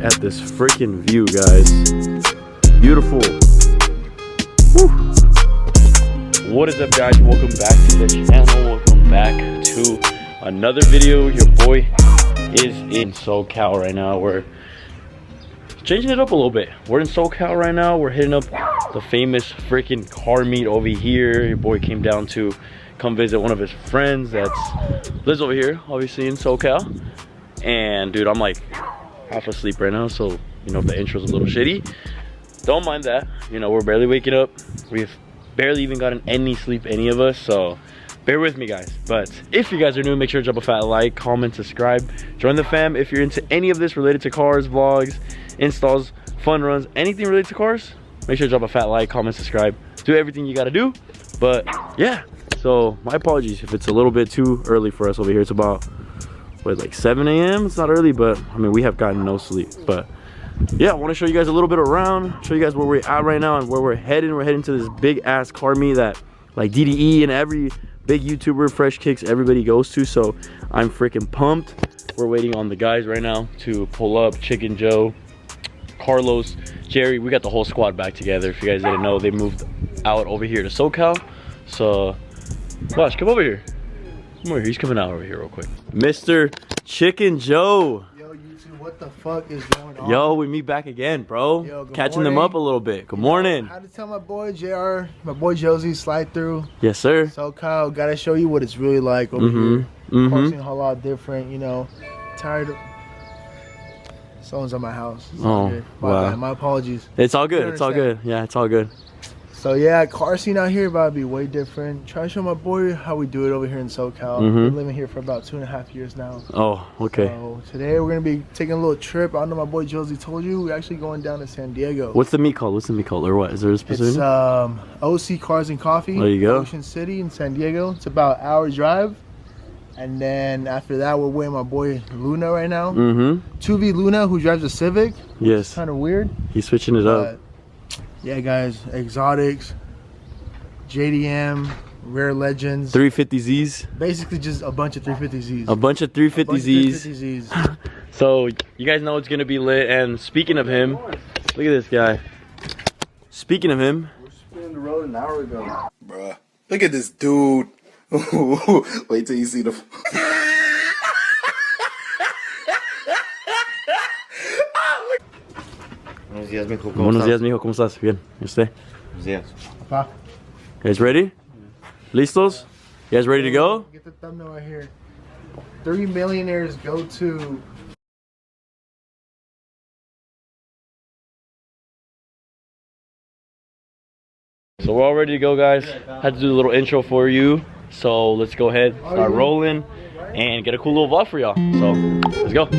at this freaking view, guys. Beautiful. Woo. What is up, guys? Welcome back to the channel. Welcome back to another video. Your boy is in Socal right now. We're changing it up a little bit. We're in Socal right now. We're hitting up the famous freaking car meet over here. Your boy came down to come visit one of his friends that lives over here, obviously in Socal. And dude, I'm like half asleep right now, so you know if the intro's a little shitty, don't mind that. You know, we're barely waking up. We've barely even gotten any sleep, any of us, so bear with me, guys. But if you guys are new, make sure to drop a fat like, comment, subscribe, join the fam. If you're into any of this related to cars, vlogs, installs, fun runs, anything related to cars, make sure to drop a fat like, comment, subscribe, do everything you gotta do. But yeah, so my apologies if it's a little bit too early for us over here. It's about what, like 7 a.m. It's not early, but I mean we have gotten no sleep. But yeah, I want to show you guys a little bit around, show you guys where we're at right now and where we're heading. We're heading to this big ass car meet that like DDE and every big YouTuber, Fresh Kicks, everybody goes to. So I'm freaking pumped. We're waiting on the guys right now to pull up. Chicken Joe, Carlos, Jerry, we got the whole squad back together. If you guys didn't know, they moved out over here to Socal. So Bosh, come over here. Come over here. He's coming out over here real quick. Mr. Chicken Joe. Yo, YouTube, what the fuck is going on? Yo, we meet back again, bro. Yo, catching them up a little bit. Good morning. I had to tell my boy JR, my boy Josie, slide through. Yes, sir. Socal, gotta show you what it's really like over here. Of course, a whole lot different, you know. Tired of... Someone's at my house. Oh, wow. My apologies. It's all good. It's all good. Yeah, it's all good. So yeah, car scene out here about to be way different. Try to show my boy how we do it over here in Socal. Been living here for about 2.5 years now. Oh, okay. So today we're gonna be taking a little trip. I know my boy Josie told you we're actually going down to San Diego. What's the meet called? What's the meet called, or what? Is there a specific? It's OC Cars and Coffee. There you go. Ocean City in San Diego. It's about an hour drive. And then after that, we're with my boy Luna right now. 2V Luna, who drives a Civic. Yes. Kind of weird. He's switching it up. Yeah, guys, exotics, JDM, rare legends, 350Zs. basically just a bunch of 350Zs. A bunch of 350Zs. So you guys know it's gonna be lit. And speaking of him, look at this guy. Speaking of him, We're spinning the road an hour ago. Bruh, look at this dude. Wait till you see the... Buenos días, mijo. buenos días, mijo. ¿Cómo estás? Bien. ¿Y usted? Buenos días. Papá. You guys ready? Listos? You guys ready to go? Get the thumbnail right here. 3 millionaires go to... So we're all ready to go, guys. Had to do a little intro for you. So let's go ahead, start rolling, and get a cool little vlog for y'all. So let's go.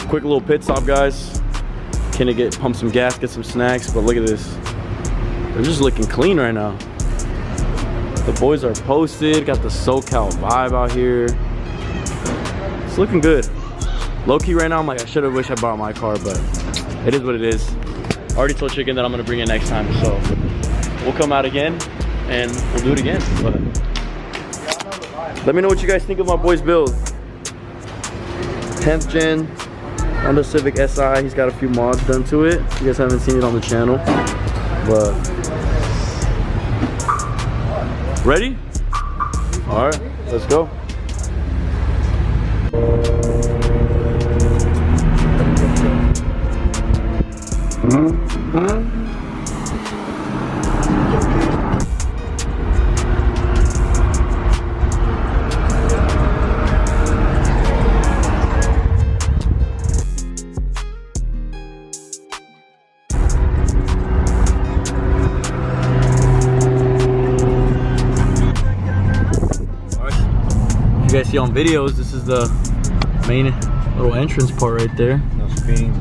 Quick little pit stop, guys. Can I pump some gas, get some snacks? But look at this. They're just looking clean right now. The boys are posted. Got the Socal vibe out here. It's looking good. Low key right now, I'm like, I should have wished I bought my car, but it is what it is. I already told Chicken that I'm gonna bring it next time, so we'll come out again and we'll do it again. But let me know what you guys think of my boy's build. 10th gen Honda Civic SI. He's got a few mods done to it. You guys haven't seen it on the channel, but ready? All right, let's go. see on videos, this is the main little entrance part right there. No screens.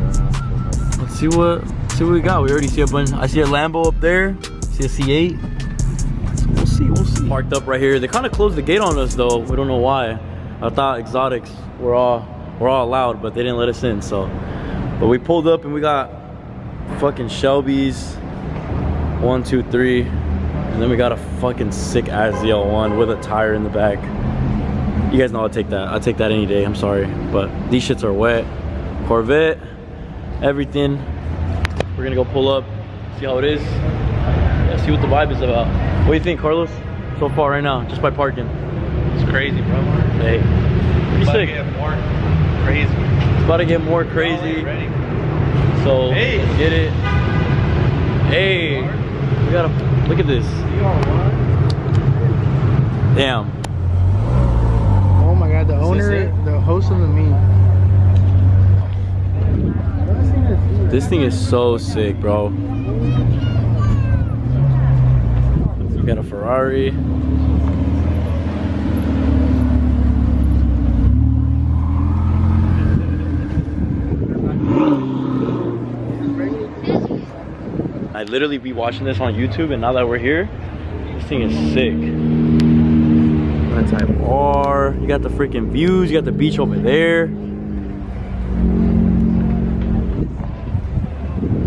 Let's see what we got. We already see a bunch. I see a Lambo up there. See a C8. So we'll see. Parked up right here. They kind of closed the gate on us though. We don't know why. I thought exotics were all allowed, but they didn't let us in. So, but we pulled up and we got fucking Shelby's 1, 2, 3, and then we got a fucking sick ass ZL1 with a tire in the back. You guys know I'll take that. I'll take that any day. I'm sorry, but these shits are wet. Corvette, everything. We're gonna go pull up, see how it is. Yeah, see what the vibe is about. What do you think, Carlos? So far right now, just by parking. It's crazy, bro. Hey, pretty sick. Get more crazy. It's about to get more crazy. Ready? So Hey. let's get it. Hey, we gotta look at this. Damn. Oh my god, the owner, the host of the meet. This thing is so sick, bro. We got a Ferrari. I'd literally be watching this on YouTube, and now that we're here, this thing is sick. Got Type R. You got the freaking views. You got the beach over there.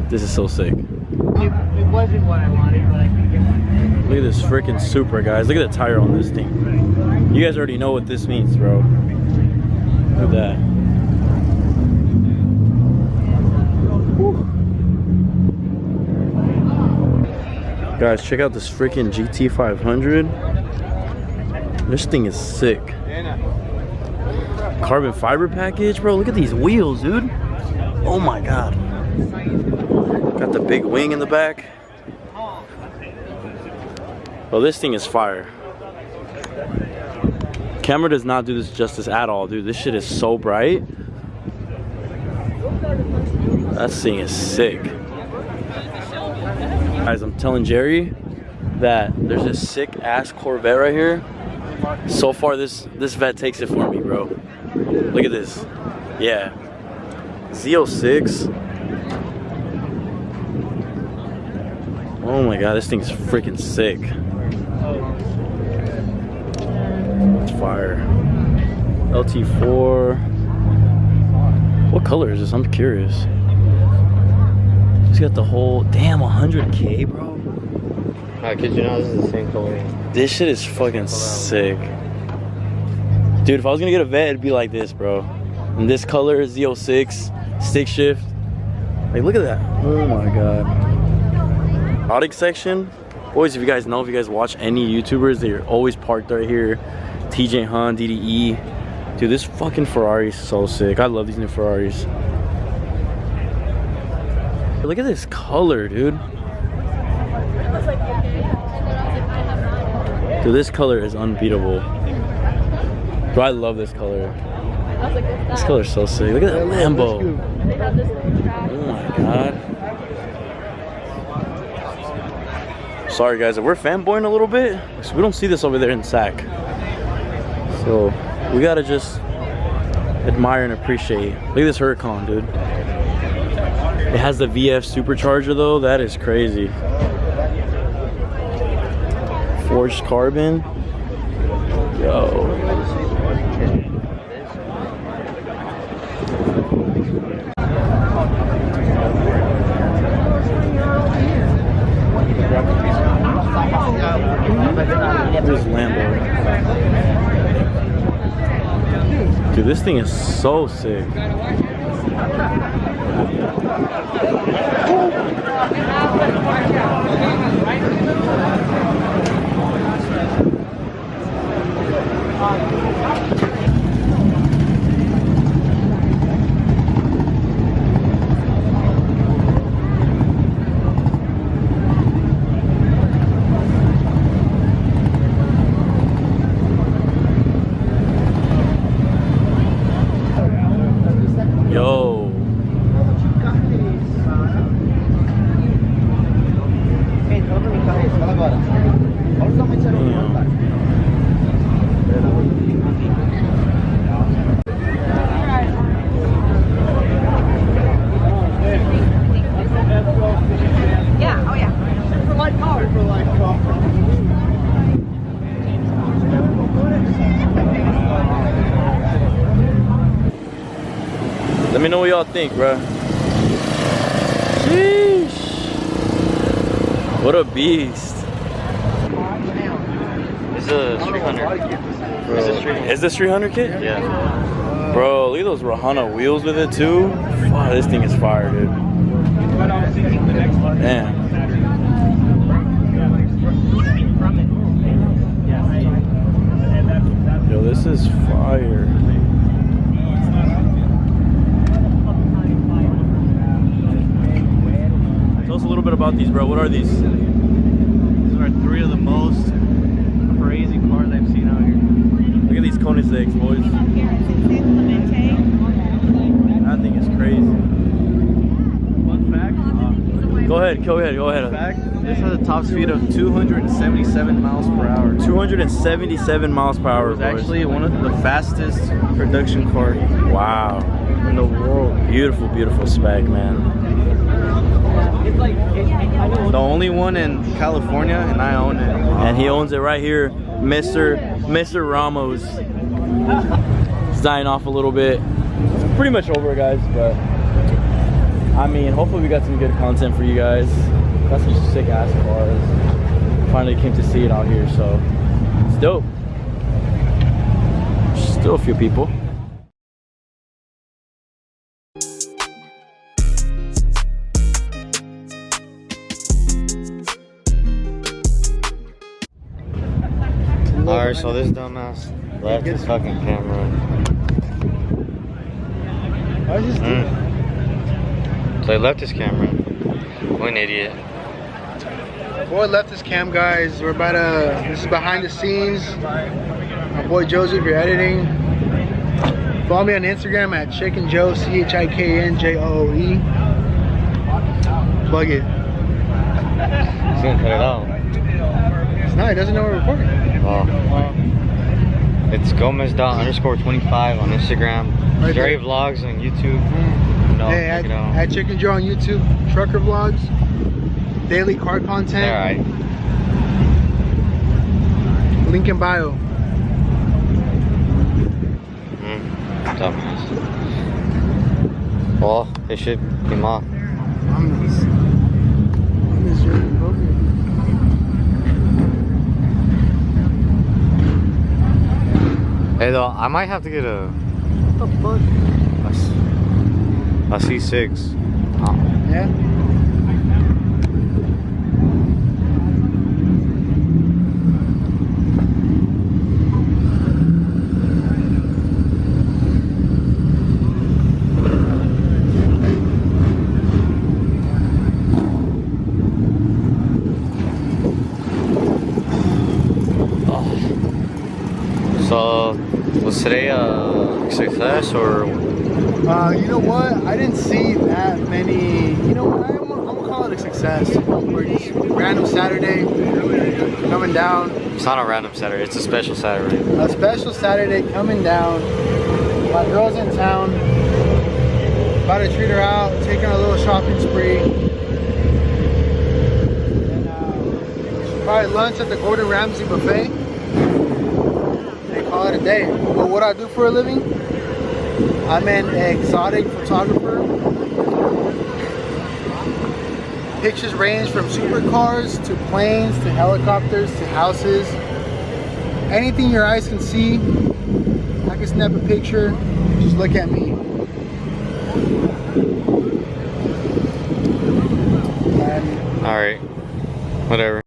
This is so sick. It wasn't what I wanted, but I could get one. Look at this freaking Supra, guys. Look at the tire on this thing. You guys already know what this means, bro. Look at that. Whew. Guys, check out this freaking GT500. This thing is sick. Carbon fiber package, bro. Look at these wheels, dude. Oh my god. Got the big wing in the back. Well, this thing is fire. Camera does not do this justice at all, dude. This shit is so bright. That thing is sick. Guys, I'm telling Jerry that there's this sick ass Corvette right here. So far, this vet takes it for me, bro. Look at this. Yeah. Z06. Oh my god, this thing's freaking sick. It's fire. LT4. What color is this? I'm curious. It's got the whole damn 100K, bro. I kid you not, this is the same color. This shit is fucking sick. Dude, if I was gonna get a vet, it'd be like this, bro. And this color is Z06, stick shift. Like, look at that. Oh my god. Exotic section. Boys, if you guys know, if you guys watch any YouTubers, they're always parked right here. TJ Hunt, DDE. Dude, this fucking Ferrari is so sick. I love these new Ferraris. Look at this color, dude. Dude, this color is unbeatable. Bro, I love this color. This color is so sick. Look at that Lambo. Oh my god. Sorry guys, we're fanboying a little bit. We don't see this over there in SAC. So we gotta just admire and appreciate. Look at this Huracan, dude. It has the VF supercharger though. That is crazy. Forged carbon. Yo. This Lambo. Dude, this thing is so sick. Yo. Let me know what y'all think, bro. Sheesh. What a beast. It's a 300. Is this 300 kit? Yeah. Bro, look at those Rahana wheels with it too. Wow, this thing is fire, dude. Damn. Yo, this is fire. Tell us a little bit about these, bro. What are these? These are 3 of the most crazy cars I've seen out here. Look at these Koenigseggs, boys. That thing is crazy. Fun fact. Go ahead. Fun fact. This has a top speed of 277 miles per hour. 277 miles per hour, It's boys. actually one of the fastest production cars Wow. in the world. Beautiful, beautiful spec, man. The only one in California, and I own it. And he owns it right here, Mr. Ramos. He's dying off a little bit. It's pretty much over, guys, but I mean, hopefully we got some good content for you guys. Got some sick ass cars. Finally came to see it out here, so it's dope. Still a few people. Alright, so this dumbass left his fucking camera. I just So he left his camera. What an idiot. boy left his cam, guys. We're about to. This is behind the scenes. My boy Joseph, you're editing. Follow me on Instagram at Chicken Joe, CHIKNJOOE. Plug it. He's gonna cut it out. It's not. He doesn't know we're recording. Oh. It's Gomez._25 on Instagram. Right Jerry there. Vlogs on YouTube. No, Hey, check it out. at Chicken Joe on YouTube. Trucker vlogs. Daily car content. Alright. Link in bio. Dumbass. Well, it should be mocked. I'm this Jerry Vlogger. Hey though, I might have to get a What the fuck? a C6. Yeah. So, was today a success or? You know what? I didn't see that many. You know what? I'm gonna call it a success. We're just random Saturday coming down. It's not a random Saturday, it's a special Saturday. A special Saturday coming down. My girl's in town. About to treat her out, taking her a little shopping spree. And probably lunch at the Gordon Ramsay buffet. And call it a day. But what I do for a living? I'm an exotic photographer. Pictures range from supercars to planes to helicopters to houses. Anything your eyes can see, I can snap a picture. Just look at me. And Alright, whatever.